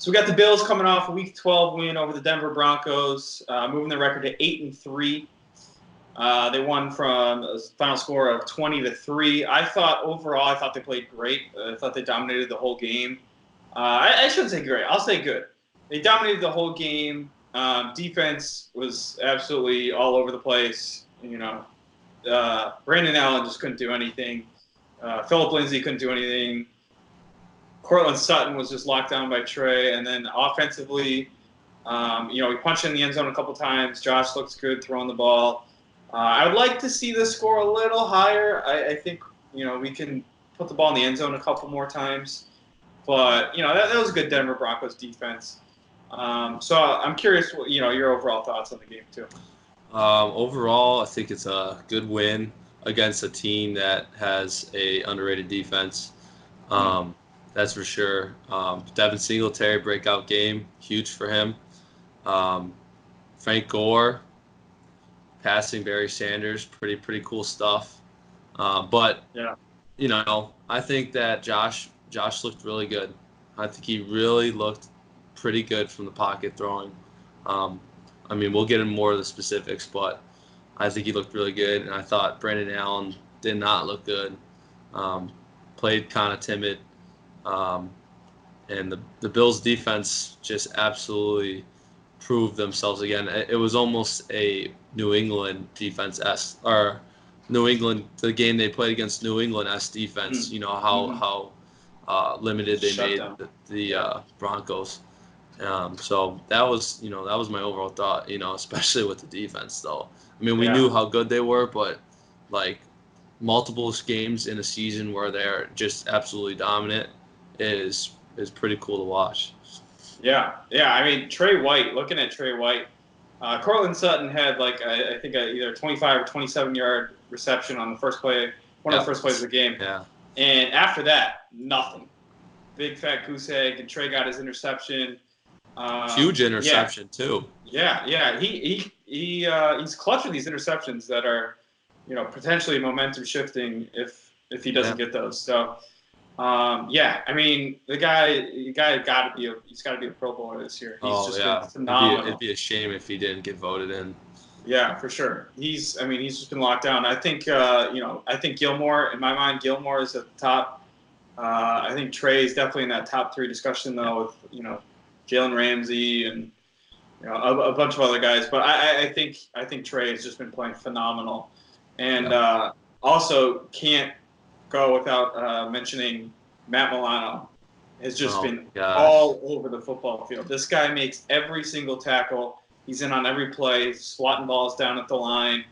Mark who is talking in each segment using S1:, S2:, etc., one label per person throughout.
S1: So we got the Bills coming off a Week 12 win over the Denver Broncos, moving their record to 8-3. They won from a final score of 20-3. I thought they played great. I thought they dominated the whole game. I shouldn't say great. I'll say good. They dominated the whole game. Defense was absolutely all over the place. Brandon Allen just couldn't do anything. Phillip Lindsay couldn't do anything. Cortland Sutton was just locked down by Trey. And then offensively, we punched in the end zone a couple times. Josh looks good throwing the ball. I would like to see the score a little higher. I think, we can put the ball in the end zone a couple more times. But, that was a good Denver Broncos defense. So I'm curious, your overall thoughts on the game, too.
S2: Overall, I think it's a good win against a team that has a underrated defense. That's for sure. Devin Singletary breakout game, huge for him. Frank Gore passing Barry Sanders, pretty cool stuff. But
S1: yeah,
S2: I think that Josh looked really good. I think he really looked pretty good from the pocket throwing. We'll get into more of the specifics, but I think he looked really good, and I thought Brandon Allen did not look good. Played kind of timid. And the Bills' defense just absolutely proved themselves again. It was almost a New England defense-esque, or the game they played against New England-esque defense. How limited they made the Broncos. So that was my overall thought, especially with the defense, though. We knew how good they were, but multiple games in a season where they're just absolutely dominant is pretty cool to watch.
S1: Yeah. Trey White, looking at Trey White, Cortland Sutton had I think either a 25 or 27-yard reception on the first play, one of the first plays of the game.
S2: Yeah.
S1: And after that, nothing. Big fat goose egg, and Trey got his interception.
S2: Huge interception too.
S1: Yeah. He's clutch with these interceptions that are, potentially momentum shifting if he doesn't get those. So, the guy got to be a Pro Bowler this year. He's been phenomenal.
S2: It'd be a shame if he didn't get voted in.
S1: Yeah, for sure. He's just been locked down. I think Gilmore, in my mind, Gilmore is at the top. I think Trey is definitely in that top 3 discussion though, with Jalen Ramsey and a bunch of other guys. But I think Trey has just been playing phenomenal, and also can't go without mentioning Matt Milano has just been all over the football field. This guy makes every single tackle. He's in on every play, swatting balls down at the line.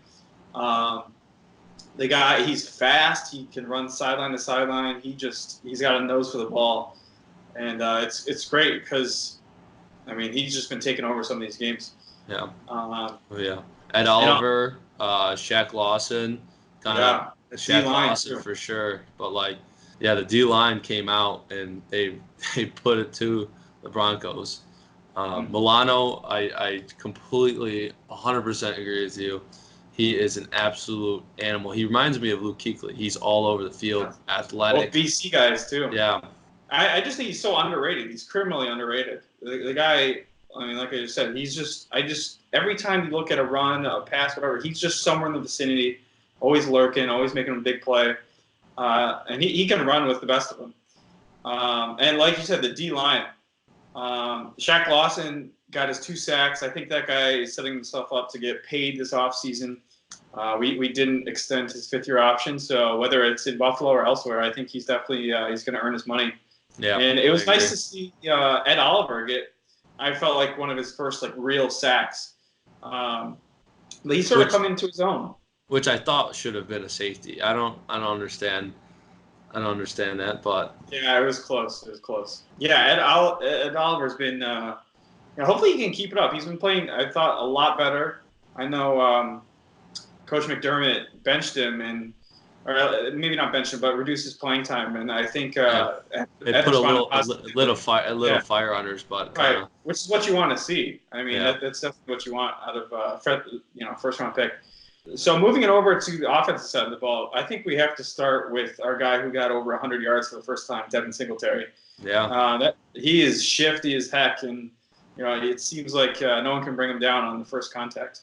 S1: The guy, he's fast. He can run sideline to sideline. He's got a nose for the ball, and it's great because, he's just been taking over some of these games.
S2: Yeah. Ed Oliver, Shaq Lawson, Shaq Lawson for sure. But the D-line came out and they put it to the Broncos. Milano, I completely 100% agree with you. He is an absolute animal. He reminds me of Luke Kuechly. He's all over the field, athletic.
S1: Both BC guys too.
S2: Yeah.
S1: I just think he's so underrated. He's criminally underrated. The guy, like I just said, every time you look at a run, a pass, whatever, he's just somewhere in the vicinity, always lurking, always making a big play. And he can run with the best of them. And like you said, the D-line. Shaq Lawson got his 2 sacks. I think that guy is setting himself up to get paid this offseason. We didn't extend his 5th-year option, so whether it's in Buffalo or elsewhere, I think he's definitely he's going to earn his money.
S2: Yeah,
S1: and it was nice to see Ed Oliver get. I felt like one of his first real sacks. He sort of come into his own,
S2: which I thought should have been a safety. I don't understand. I don't understand that, but
S1: yeah, it was close. Yeah, Ed Oliver's been. Hopefully he can keep it up. He's been playing, I thought, a lot better. I know Coach McDermott benched him, or maybe not benched him, but reduced his playing time. And I think
S2: they put a little fire under his butt.
S1: Right, which is what you want to see. That's definitely what you want out of first round pick. So moving it over to the offensive side of the ball, I think we have to start with our guy who got over 100 yards for the first time, Devin Singletary.
S2: Yeah.
S1: That he is shifty as heck, and it seems like no one can bring him down on the first contact.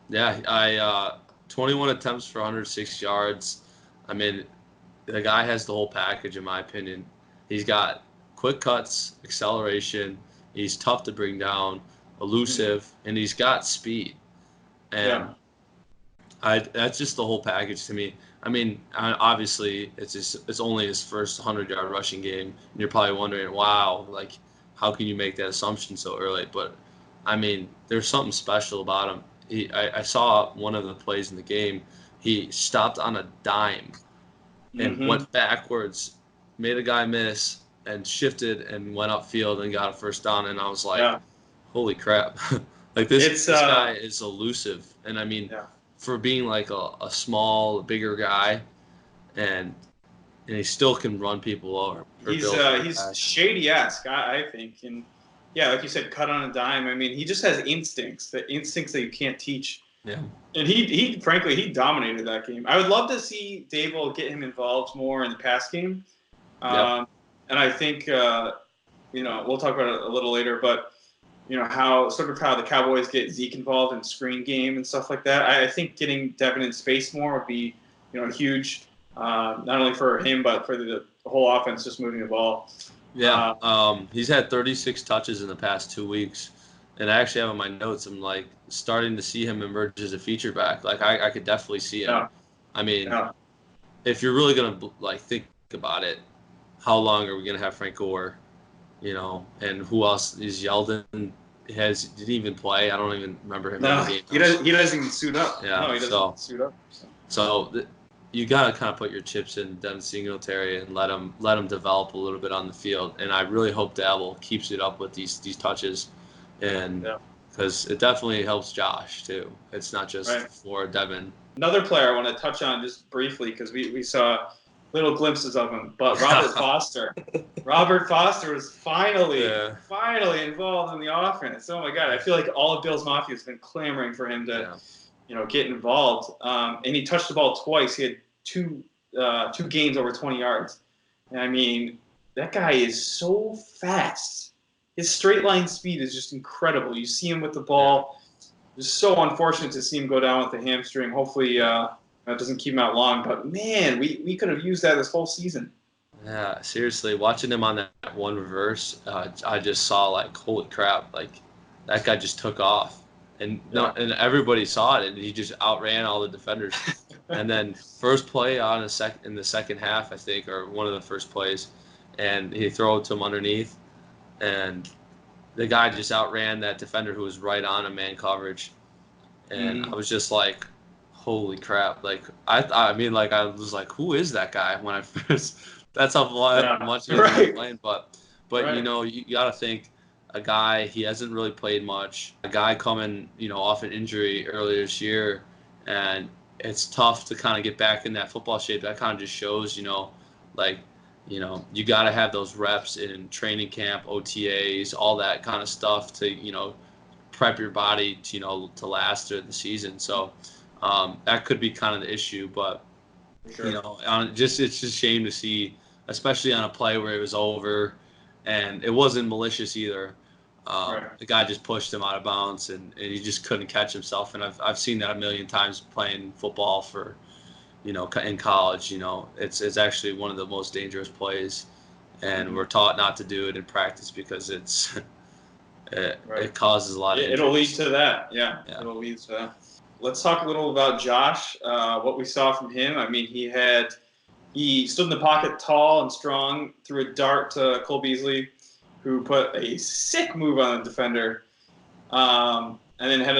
S2: Yeah, I 21 attempts for 106 yards. I mean, the guy has the whole package, in my opinion. He's got quick cuts, acceleration. He's tough to bring down, elusive, and he's got speed. And
S1: Yeah.
S2: that's just the whole package to me. I mean, obviously, it's only his first 100-yard rushing game, and you're probably wondering, wow, like, how can you make that assumption so early? But I mean, there's something special about him. I saw one of the plays in the game. He stopped on a dime and
S1: Mm-hmm.
S2: went backwards, made a guy miss, and shifted and went upfield and got a first down. And I was like,
S1: Yeah.
S2: holy crap. Like
S1: It's
S2: this guy is elusive. And I mean,
S1: yeah.
S2: for being like a small, bigger guy, and he still can run people over.
S1: He's shady-esque, I think, and yeah, like you said, cut on a dime. I mean, he just has instincts, the instincts that you can't teach.
S2: Yeah.
S1: And he frankly he dominated that game. I would love to see Dable get him involved more in the pass game.
S2: Yep.
S1: And I think we'll talk about it a little later, but how the Cowboys get Zeke involved in screen game and stuff like that. I think getting Devin in space more would be huge, not only for him but for the whole offense just moving the ball.
S2: Yeah. He's had 36 touches in the past 2 weeks. And I actually have in my notes, I'm like starting to see him emerge as a feature back. Like I could definitely see him.
S1: Yeah.
S2: I mean,
S1: Yeah.
S2: if you're really gonna like think about it, how long are we gonna have Frank Gore? And who else is Yeldon? Did he even play? I don't even remember him in the game.
S1: He doesn't even suit up.
S2: Yeah,
S1: No, he doesn't suit up.
S2: You gotta kind of put your chips in Devin Singletary and let him develop a little bit on the field. And I really hope Dabble keeps it up with these touches, and because it definitely helps Josh too. It's not just for Devin.
S1: Another player I want to touch on just briefly because we saw little glimpses of him, but Robert Foster. Robert Foster was finally involved in the offense. Oh my God, I feel like all of Bills Mafia has been clamoring for him to, get involved. And he touched the ball twice. He had two games over 20 yards. And I mean, that guy is so fast. His straight line speed is just incredible. You see him with the ball. It's so unfortunate to see him go down with the hamstring. Hopefully, that doesn't keep him out long. But man, we could have used that this whole season.
S2: Yeah, seriously, watching him on that one reverse, I just saw like, holy crap, like that guy just took off, and and everybody saw it, and he just outran all the defenders. And then first play in the second half, I think, or one of the first plays, and he throw it to him underneath, and the guy just outran that defender who was right on a man coverage, and I was just like, holy crap, like I mean, like I was like, who is that guy when I first. That's how much he's playing, but you got to think a guy, he hasn't really played much. A guy coming off an injury earlier this year, and it's tough to kind of get back in that football shape. That kind of just shows you got to have those reps in training camp, OTAs, all that kind of stuff to prep your body to last through the season. So that could be kind of the issue, but.
S1: Sure.
S2: It's just a shame to see, especially on a play where it was over, and it wasn't malicious either. The guy just pushed him out of bounds, and he just couldn't catch himself. And I've seen that a million times playing football for, in college. It's actually one of the most dangerous plays, and we're taught not to do it in practice because it causes a lot of.
S1: It'll lead to that. Yeah, it'll lead to that. Let's talk a little about Josh, what we saw from him. I mean, he stood in the pocket tall and strong, threw a dart to Cole Beasley, who put a sick move on the defender. And then had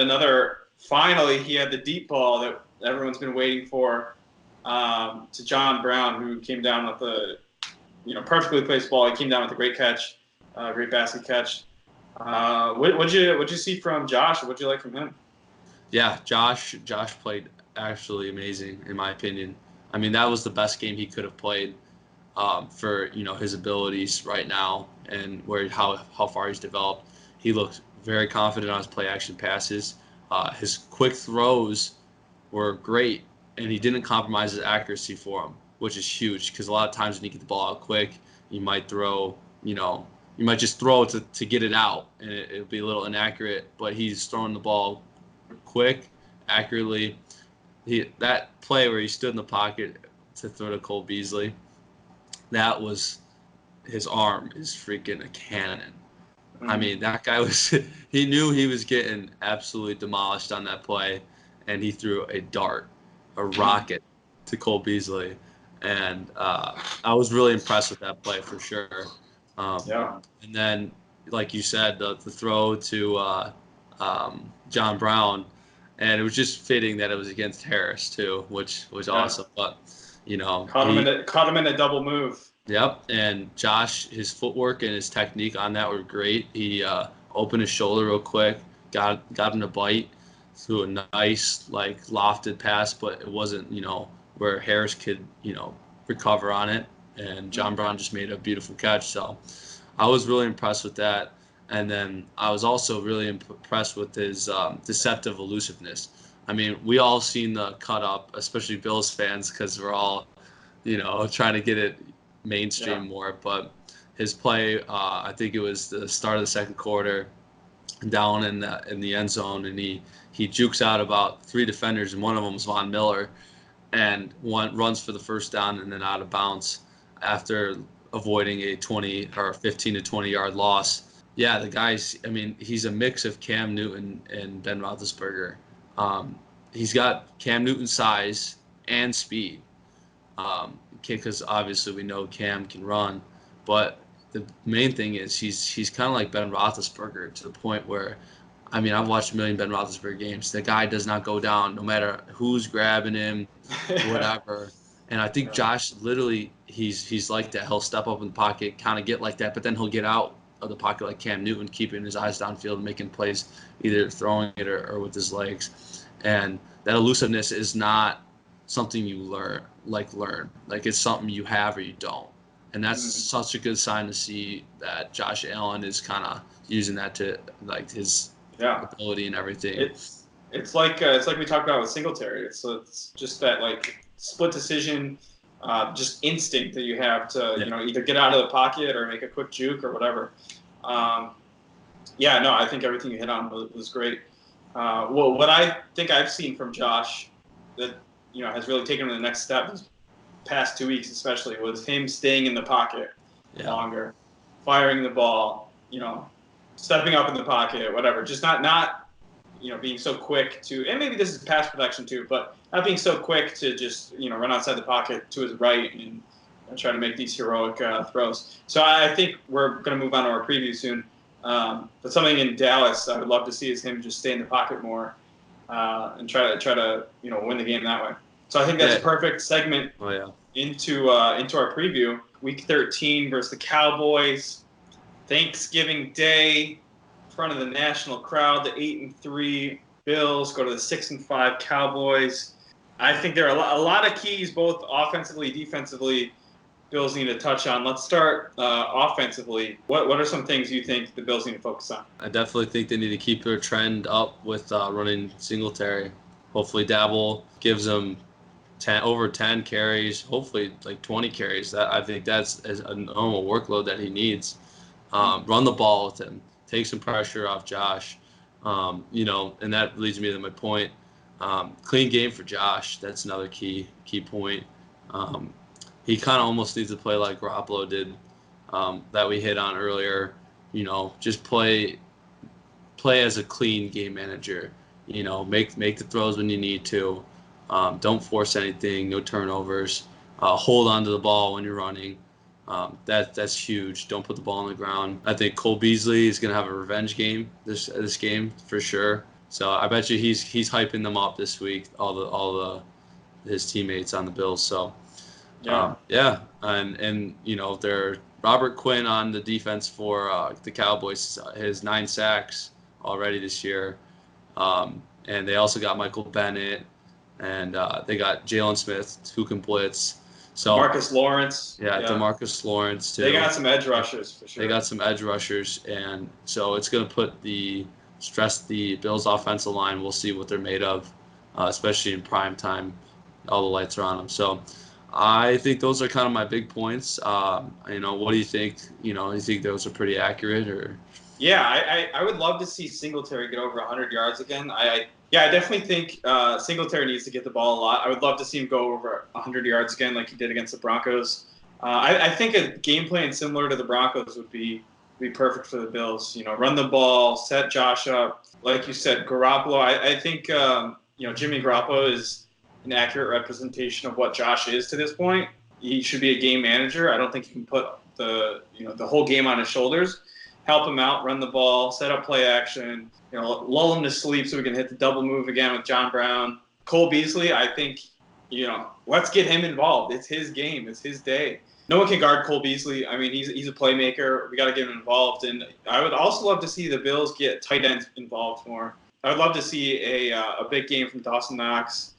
S1: finally, he had the deep ball that everyone's been waiting for to John Brown, who came down with a perfectly placed ball. He came down with a great catch, great basket catch. What'd you see from Josh? What'd you like from him?
S2: Yeah, Josh played actually amazing in my opinion. I mean, that was the best game he could have played for his abilities right now and how far he's developed. He looked very confident on his play action passes. His quick throws were great, and he didn't compromise his accuracy for him, which is huge because a lot of times when you get the ball out quick, you might throw, you might just throw it to get it out, and it'll be a little inaccurate, but he's throwing the ball quick, accurately. That play where he stood in the pocket to throw to Cole Beasley, that was his arm is freaking a cannon. I mean, that guy he knew he was getting absolutely demolished on that play, and he threw a dart, a rocket to Cole Beasley. And I was really impressed with that play for sure. And then, like you said, the throw to John Brown, and it was just fitting that it was against Harris too, which was awesome. But
S1: caught him in a double move.
S2: Yep, and Josh, his footwork and his technique on that were great. He opened his shoulder real quick, got him to bite, threw a nice lofted pass, but it wasn't where Harris could recover on it, and John Brown just made a beautiful catch. So I was really impressed with that, and then I was also really impressed with his deceptive elusiveness. I mean, we all seen the cut up, especially Bills fans, because we're all trying to get it mainstream more, but his play, I think it was the start of the second quarter, down in the end zone, and he jukes out about 3 defenders, and one of them was Von Miller, and one runs for the first down and then out of bounds after avoiding a 20 or 15 to 20 yard loss. Yeah, the guy's, I mean, he's a mix of Cam Newton and Ben Roethlisberger. He's got Cam Newton's size and speed. Because obviously we know Cam can run, but the main thing is he's kind of like Ben Roethlisberger to the point where, I mean, I've watched a million Ben Roethlisberger games. The guy does not go down no matter who's grabbing him, whatever. And I think Josh literally he's like that. He'll step up in the pocket, kind of get like that, but then he'll get out of the pocket like Cam Newton, keeping his eyes downfield, making plays, either throwing it or with his legs. And that elusiveness is not something you learn. Like it's something you have or you don't. And that's such a good sign to see that Josh Allen is kind of using that to his ability and everything.
S1: It's like we talked about with Singletary. It's just that split decision, just instinct that you have to either get out of the pocket or make a quick juke or whatever. I think everything you hit on was great. What I think I've seen from Josh that has really taken him to the next step this past 2 weeks especially was him staying in the pocket longer, firing the ball, stepping up in the pocket, whatever. Just not being so quick to, and maybe this is pass protection too, but not being so quick to just, run outside the pocket to his right and try to make these heroic throws. So I think we're going to move on to our preview soon. But something in Dallas I would love to see is him just stay in the pocket more and try to win the game that way. So I think that's a perfect segment into our preview. Week 13 versus the Cowboys. Thanksgiving Day, in front of the national crowd. The 8-3 Bills go to the 6-5 Cowboys. I think there are a lot of keys, both offensively, defensively, Bills need to touch on. Let's start offensively. What are some things you think the Bills need to focus on?
S2: I definitely think they need to keep their trend up with running Singletary. Hopefully Dabble gives them over 10 carries, hopefully 20 carries. I think that's a normal workload that he needs. Run the ball with him. Take some pressure off Josh. And that leads me to my point. Clean game for Josh. That's another key point. He kind of almost needs to play like Garoppolo did that we hit on earlier. Just play as a clean game manager. Make the throws when you need to. Don't force anything. No turnovers. Hold on to the ball when you're running. That's huge. Don't put the ball on the ground. I think Cole Beasley is gonna have a revenge game this game for sure. So I bet you he's hyping them up this week. All his teammates on the Bills. So and they're Robert Quinn on the defense for the Cowboys has 9 sacks already this year, and they also got Michael Bennett, and they got Jalen Smith who can blitz. So
S1: Marcus Lawrence.
S2: DeMarcus Lawrence too.
S1: They got some edge rushers for sure.
S2: They got some edge rushers, and so it's going to stress the Bills' offensive line. We'll see what they're made of. especially in prime time. All the lights are on him. So I think those are kind of my big points. What do you think? You think those are pretty accurate or?
S1: Yeah, I would love to see Singletary get over 100 yards again. I definitely think Singletary needs to get the ball a lot. I would love to see him go over 100 yards again like he did against the Broncos. I think a game plan similar to the Broncos would be perfect for the Bills. Run the ball, set Josh up. Like you said, Garoppolo, I think Jimmy Garoppolo is an accurate representation of what Josh is to this point. He should be a game manager. I don't think you can put the whole game on his shoulders. Help him out, run the ball, set up play action, lull him to sleep so we can hit the double move again with John Brown. Cole Beasley, I think, let's get him involved. It's his game. It's his day. No one can guard Cole Beasley. I mean, he's a playmaker. We got to get him involved. And I would also love to see the Bills get tight ends involved more. I would love to see a big game from Dawson Knox,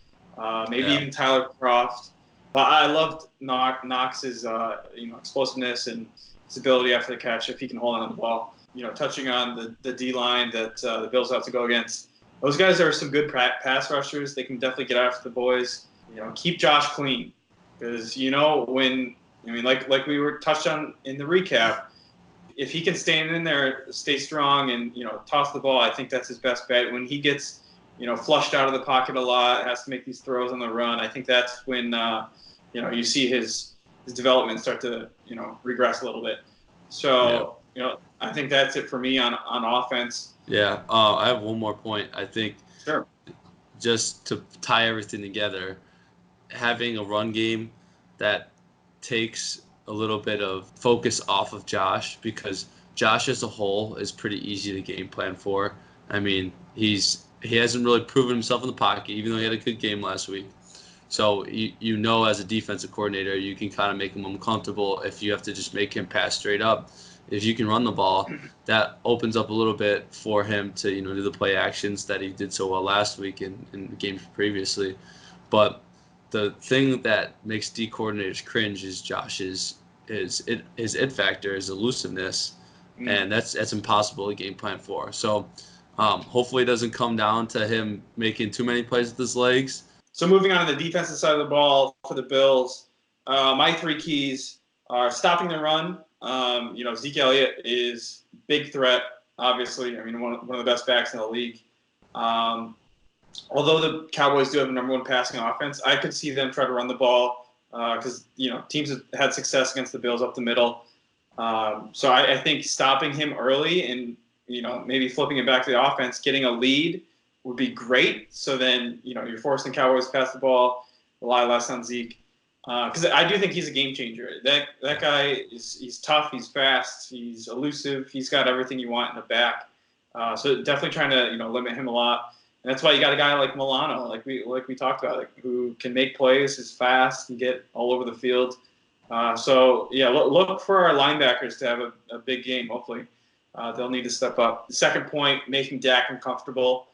S1: maybe even Tyler Croft. But I loved Knox's explosiveness and his ability after the catch if he can hold on to the ball. Touching on the D line that the Bills have to go against. Those guys are some good pass rushers. They can definitely get after the boys. Keep Josh clean because like we were touched on in the recap, if he can stand in there, stay strong, and toss the ball, I think that's his best bet. When he gets flushed out of the pocket a lot, has to make these throws on the run, I think that's when you see his development start to regress a little bit. So I think that's it for me on offense.
S2: Yeah, I have one more point. I think
S1: sure.
S2: Just to tie everything together, having a run game that takes a little bit of focus off of Josh, because Josh as a whole is pretty easy to game plan for. I mean, he hasn't really proven himself in the pocket, even though he had a good game last week. So as a defensive coordinator, you can kind of make him uncomfortable if you have to just make him pass straight up. If you can run the ball, that opens up a little bit for him to do the play actions that he did so well last week in the games previously. But the thing that makes D coordinators cringe is Josh's his it factor, his elusiveness, and that's impossible to game plan for. So hopefully it doesn't come down to him making too many plays with his legs.
S1: So moving on to the defensive side of the ball for the Bills, my three keys are stopping the run. Zeke Elliott is big threat, obviously. I mean, one of the best backs in the league. Although the Cowboys do have the number one passing offense, I could see them try to run the ball because teams have had success against the Bills up the middle. So I think stopping him early and maybe flipping it back to the offense, getting a lead would be great. So then you're forcing the Cowboys to pass the ball, rely less on Zeke. Because I do think he's a game changer. That guy he's tough, he's fast, he's elusive, he's got everything you want in the back. So definitely trying to limit him a lot. And that's why you got a guy like Milano, like we talked about, who can make plays, is fast, and get all over the field. Look for our linebackers to have a big game. Hopefully, they'll need to step up. The second point, making Dak uncomfortable.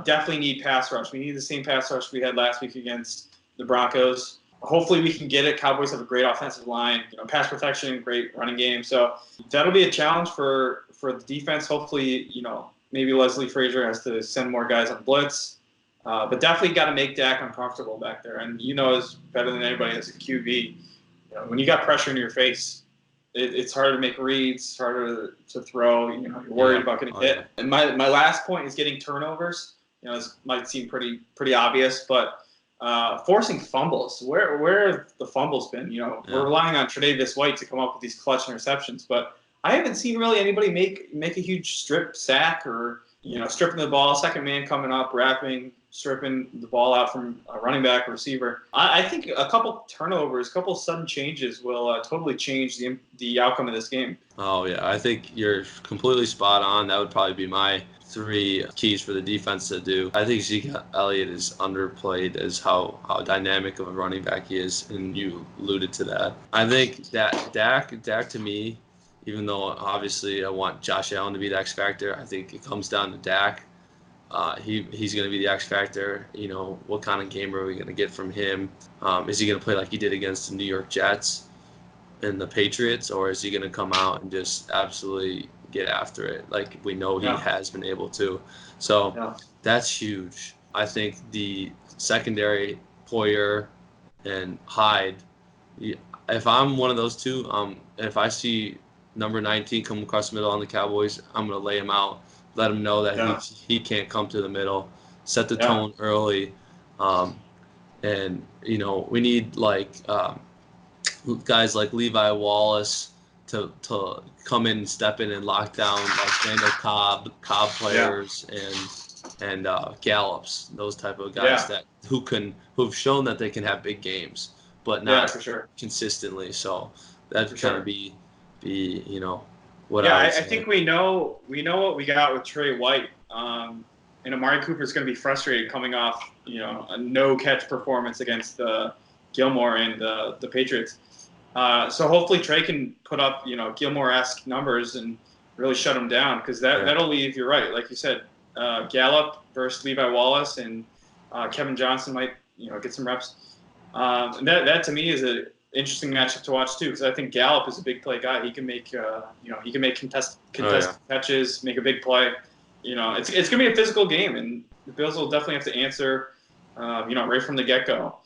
S1: Definitely need pass rush. We need the same pass rush we had last week against the Broncos. Hopefully we can get it. Cowboys have a great offensive line, pass protection, great running game. So that'll be a challenge for the defense. Hopefully, maybe Leslie Frazier has to send more guys on blitz. But definitely got to make Dak uncomfortable back there. And is better than anybody as a QB. When you got pressure in your face, it's harder to make reads, it's harder to throw. You're worried about getting hit. And my last point is getting turnovers. This might seem pretty obvious, but forcing fumbles. Where have the fumbles been? We're relying on Tre'Davious White to come up with these clutch interceptions, but I haven't seen really anybody make a huge strip sack or stripping the ball, second man coming up, stripping the ball out from a running back or receiver. I think a couple turnovers, a couple sudden changes will totally change the outcome of this game.
S2: Oh yeah, I think you're completely spot on. That would probably be my three keys for the defense to do. I think Zeke Elliott is underplayed as how dynamic of a running back he is, and you alluded to that. I think that Dak to me, even though obviously I want Josh Allen to be the X factor, I think it comes down to Dak. He's going to be the X factor. What kind of game are we going to get from him? Is he going to play like he did against the New York Jets and the Patriots, or is he going to come out and just absolutely get after it like we know he has been able to? So that's huge. I think the secondary, Poyer and Hyde, if I'm one of those two, if I see number 19 come across the middle on the Cowboys, I'm going to lay him out, let him know that
S1: Yeah.
S2: he can't come to the middle, set the
S1: Yeah.
S2: tone early. And, we need guys like Levi Wallace to come in and step in and lock down like Randall Cobb players and Gallups, those type of guys who've shown that they can have big games, but not
S1: for sure.
S2: consistently. So that'd
S1: For
S2: kind
S1: sure.
S2: of be what I would say.
S1: I think we know what we got with Trey White. And Amari Cooper's going to be frustrated coming off, a no-catch performance against Gilmore and the Patriots. So hopefully Trey can put up, Gilmore-esque numbers and really shut him down, because that'll leave, you're right, like you said, Gallup versus Levi Wallace, and Kevin Johnson might, get some reps. And that to me is an interesting matchup to watch too, because I think Gallup is a big play guy. He can make, he can make contested catches, make a big play. It's going to be a physical game, and the Bills will definitely have to answer, right from the get-go.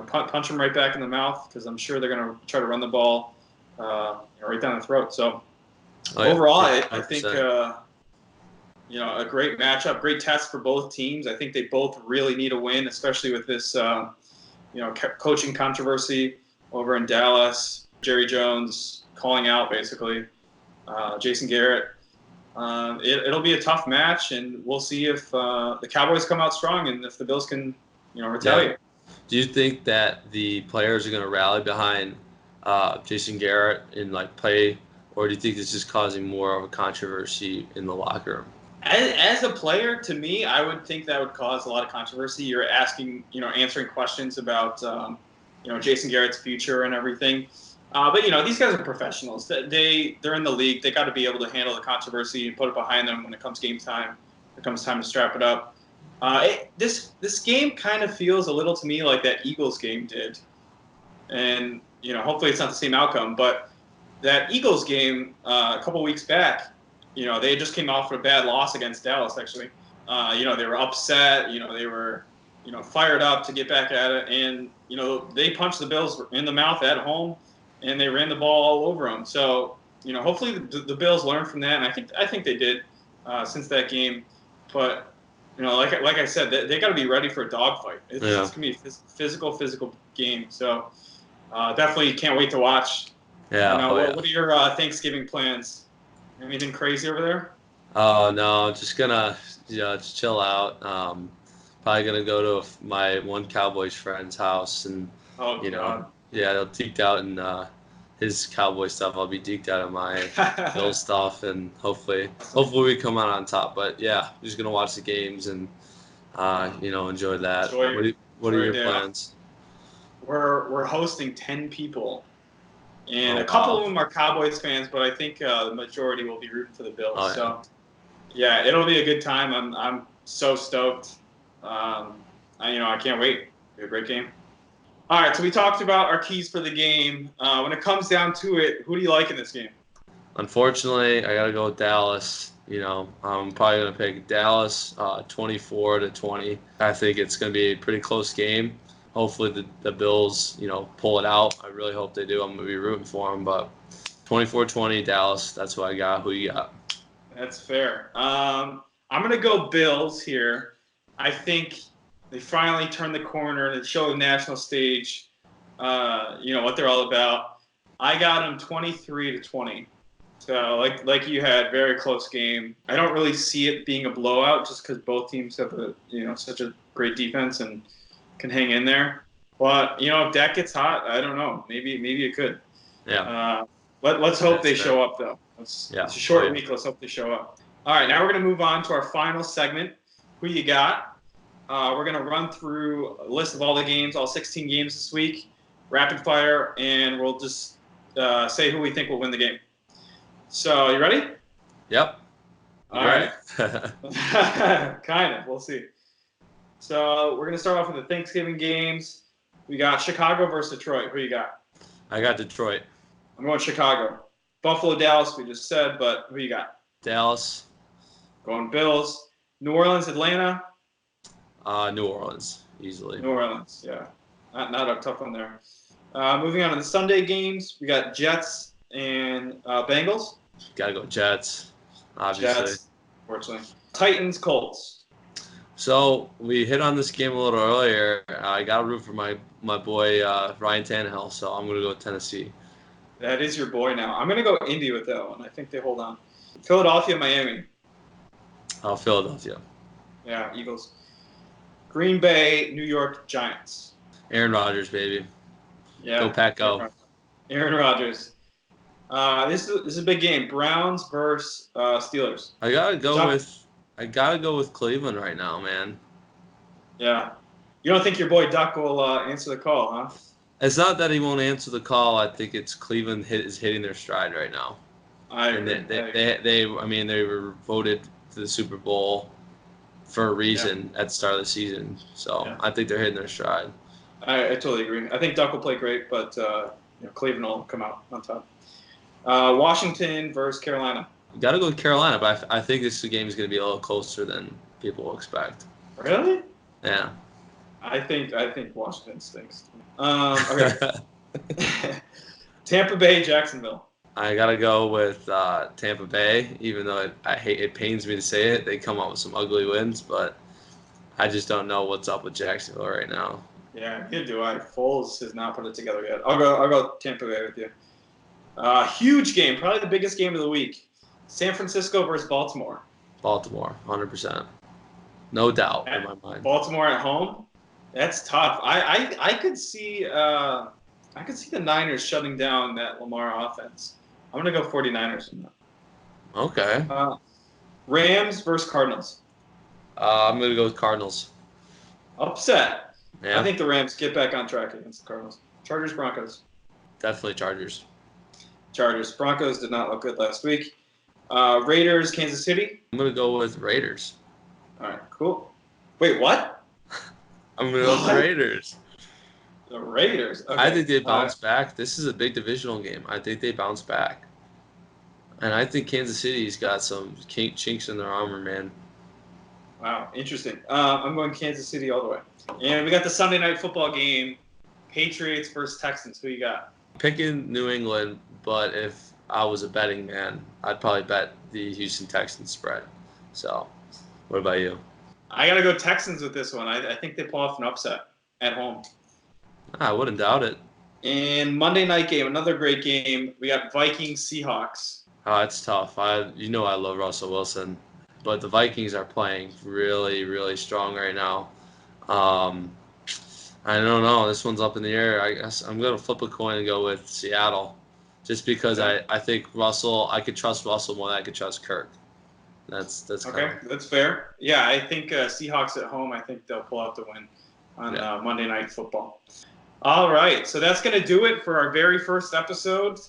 S1: Punch them right back in the mouth, because I'm sure they're going to try to run the ball, right down the throat. So overall, I think, a great matchup, great test for both teams. I think they both really need a win, especially with this, coaching controversy over in Dallas. Jerry Jones calling out basically Jason Garrett. It'll be a tough match, and we'll see if the Cowboys come out strong and if the Bills can, retaliate.
S2: Yeah. Do you think that the players are going to rally behind Jason Garrett and play, or do you think this is causing more of a controversy in the locker room?
S1: As a player, to me, I would think that would cause a lot of controversy. You're asking, answering questions about, Jason Garrett's future and everything. But these guys are professionals. They're in the league. They got to be able to handle the controversy and put it behind them when it comes game time. When it comes time to strap it up. This game kind of feels a little to me like that Eagles game did, and hopefully it's not the same outcome. But that Eagles game a couple weeks back, they just came off a bad loss against Dallas. Actually, they were upset. They were fired up to get back at it, and they punched the Bills in the mouth at home, and they ran the ball all over them. So hopefully the Bills learned from that, and I think they did since that game. But like I said, they got to be ready for a dogfight. It's going to be a physical game. So definitely can't wait to watch.
S2: Yeah.
S1: What are your Thanksgiving plans? Anything crazy over there?
S2: Oh no, just gonna just chill out. Probably gonna go to my one Cowboys friend's house, and
S1: God.
S2: they'll deked out in his Cowboy stuff. I'll be deked out in my Bill stuff, and hopefully we come out on top. But yeah, just gonna watch the games and enjoy that. What are your plans?
S1: We're hosting 10 people, and a couple of them are Cowboys fans, but I think the majority will be rooting for the Bills. So yeah, it'll be a good time. I'm so stoked. I can't wait. It'll be a great game. All right, so we talked about our keys for the game. When it comes down to it, who do you like in this game?
S2: Unfortunately, I got to go with Dallas. I'm probably going to pick Dallas 24-20. I think it's going to be a pretty close game. Hopefully the Bills, pull it out. I really hope they do. I'm going to be rooting for them. But 24-20, Dallas, that's what I got. Who you got?
S1: That's fair. I'm going to go Bills here. I think they finally turned the corner and show the national stage, what they're all about. I got them 23-20. So like you had, very close game. I don't really see it being a blowout just because both teams have such a great defense and can hang in there. But if Dak gets hot, I don't know. Maybe it could.
S2: Yeah.
S1: Let's hope they show up though. It's a short week. Let's hope they show up. All right, now we're gonna move on to our final segment. Who you got? We're going to run through a list of all the games, all 16 games this week, rapid fire, and we'll just say who we think will win the game. So, you ready?
S2: Yep.
S1: All right. Kind of. We'll see. So, we're going to start off with the Thanksgiving games. We got Chicago versus Detroit. Who you got?
S2: I got Detroit.
S1: I'm going Chicago. Buffalo, Dallas, we just said, but who you got?
S2: Dallas.
S1: Going Bills. New Orleans, Atlanta.
S2: New Orleans, easily.
S1: New Orleans, yeah. Not a tough one there. Moving on to the Sunday games, we got Jets and Bengals.
S2: Gotta go Jets, obviously.
S1: Jets, fortunately. Titans, Colts.
S2: So we hit on this game a little earlier. I got to root for my boy Ryan Tannehill, so I'm gonna go with Tennessee.
S1: That is your boy now. I'm gonna go Indy with that one. I think they hold on. Philadelphia, Miami.
S2: Philadelphia.
S1: Yeah, Eagles. Green Bay, New York Giants.
S2: Aaron Rodgers, baby.
S1: Yeah.
S2: Go Pack, go.
S1: Aaron Rodgers. This is a big game. Browns versus Steelers.
S2: I gotta go with Cleveland right now, man.
S1: Yeah. You don't think your boy Duck will answer the call, huh?
S2: It's not that he won't answer the call. I think it's Cleveland is hitting their stride right now.
S1: I
S2: mean, they were voted to the Super Bowl for a reason at the start of the season. So I think they're hitting their stride.
S1: I totally agree. I think Duck will play great, but Cleveland will come out on top. Washington versus Carolina.
S2: Got to go with Carolina, but I think this game is going to be a little closer than people will expect.
S1: Really?
S2: Yeah.
S1: I think Washington stinks. Okay. Tampa Bay, Jacksonville.
S2: I gotta go with Tampa Bay, even though it pains me to say it. They come out with some ugly wins, but I just don't know what's up with Jacksonville right now.
S1: Yeah, neither do I. Foles has not put it together yet. I'll go Tampa Bay with you. Huge game, probably the biggest game of the week. San Francisco versus Baltimore.
S2: Baltimore, 100%. No doubt in my mind.
S1: Baltimore at home. That's tough. I could see the Niners shutting down that Lamar offense. I'm gonna go 49ers in that.
S2: Okay.
S1: Rams versus Cardinals.
S2: I'm gonna go with Cardinals.
S1: Upset.
S2: Yeah.
S1: I think the Rams get back on track against the Cardinals. Chargers, Broncos.
S2: Definitely Chargers.
S1: Chargers. Broncos did not look good last week. Raiders, Kansas City.
S2: I'm gonna go with Raiders.
S1: All right, cool. Wait, what?
S2: I'm gonna go with the Raiders.
S1: The Raiders. Okay.
S2: I think they bounce back. This is a big divisional game. I think they bounce back. And I think Kansas City's got some chinks in their armor, man.
S1: Wow, interesting. I'm going Kansas City all the way. And we got the Sunday night football game, Patriots versus Texans. Who you got?
S2: Picking New England, but if I was a betting man, I'd probably bet the Houston Texans spread. So, what about you?
S1: I got to go Texans with this one. I think they pull off an upset at home.
S2: I wouldn't doubt it.
S1: And Monday night game, another great game. We got Vikings, Seahawks.
S2: Oh, it's tough. I love Russell Wilson, but the Vikings are playing really, really strong right now. I don't know. This one's up in the air. I guess I'm going to flip a coin and go with Seattle, just because I think Russell. I could trust Russell more than I could trust Kirk. That's
S1: okay. That's fair. Yeah, I think Seahawks at home. I think they'll pull out the win on Monday Night Football. All right, so that's going to do it for our very first episode.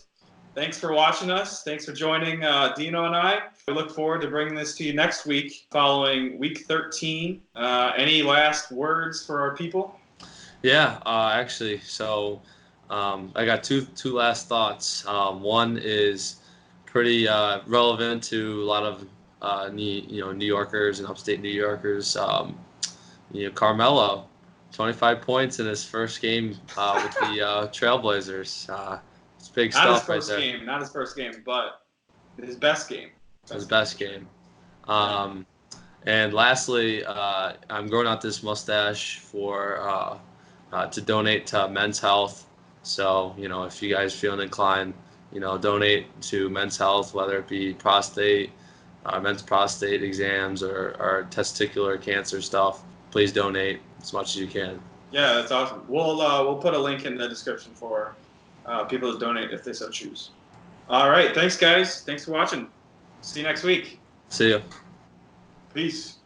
S1: Thanks for watching us. Thanks for joining Dino and I. We look forward to bringing this to you next week following Week 13. Any last words for our people?
S2: Yeah, actually, so I got two last thoughts. One is pretty relevant to a lot of New Yorkers and upstate New Yorkers. Carmelo, 25 points in his first game with the Trailblazers. It's big stuff right there.
S1: Not his first game, but his best game.
S2: His best game. And lastly, I'm growing out this mustache to donate to Men's Health. So, if you guys feel inclined, donate to Men's Health, whether it be men's prostate exams or testicular cancer stuff. Please donate as much as you can.
S1: Yeah, that's awesome. We'll put a link in the description for people to donate if they so choose. All right, thanks guys. Thanks for watching. See you next week.
S2: See ya.
S1: Peace.